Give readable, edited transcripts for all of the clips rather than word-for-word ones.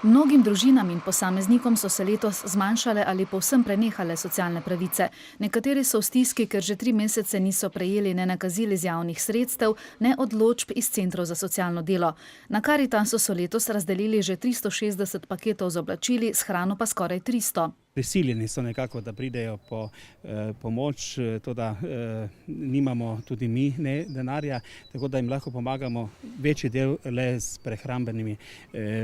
Mnogim družinam in posameznikom so se letos zmanjšale ali povsem prenehale socialne pravice. Nekateri so v stiski, ker že 3 mesece niso prejeli ne nakazil iz javnih sredstev, ne odločb iz centrov za socialno delo. Na Karitasu so letos razdelili že 360 paketov z oblačili, s hrano pa skoraj 300. Prisiljeni so nekako, da pridejo po pomoč, toda nimamo tudi mi denarja, tako da jim lahko pomagamo večji del le s prehrambenimi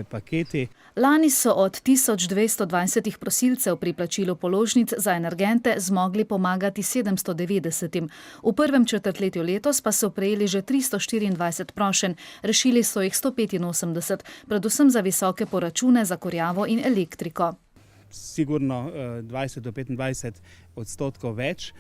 paketi. Lani so od 1220 prosilcev pri plačilu položnic za energente zmogli pomagati 790. V prvem četrtletju letos pa so prejeli že 324 prošenj, rešili so jih 185, predvsem za visoke poračune za kurjavo in elektriko. Sigurno 20 do 25% več,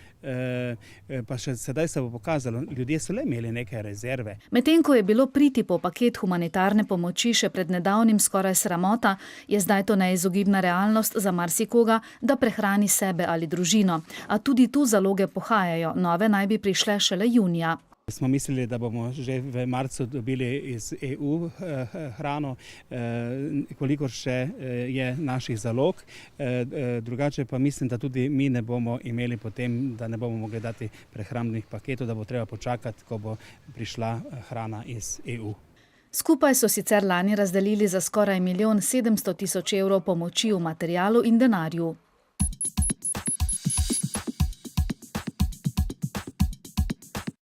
pa še sedaj se bo pokazalo, ljudje so le imeli neke rezerve. Medtem ko je bilo priti po paket humanitarne pomoči še pred nedavnim skoraj sramota, je zdaj to neizogibna realnost za marsikoga, da prehrani sebe ali družino. A tudi tu zaloge pohajajo, nove naj bi prišle šele junija. Smo mislili, da bomo že v marcu dobili iz EU hrano, kolikor še je naših zalog. Drugače pa mislim, da tudi mi ne bomo imeli potem, da ne bomo mogli dati prehrambnih paketov, da bo treba počakati, ko bo prišla hrana iz EU. Skupaj so sicer lani razdelili za skoraj 1 700 000 evrov pomoči v materialu in denarju.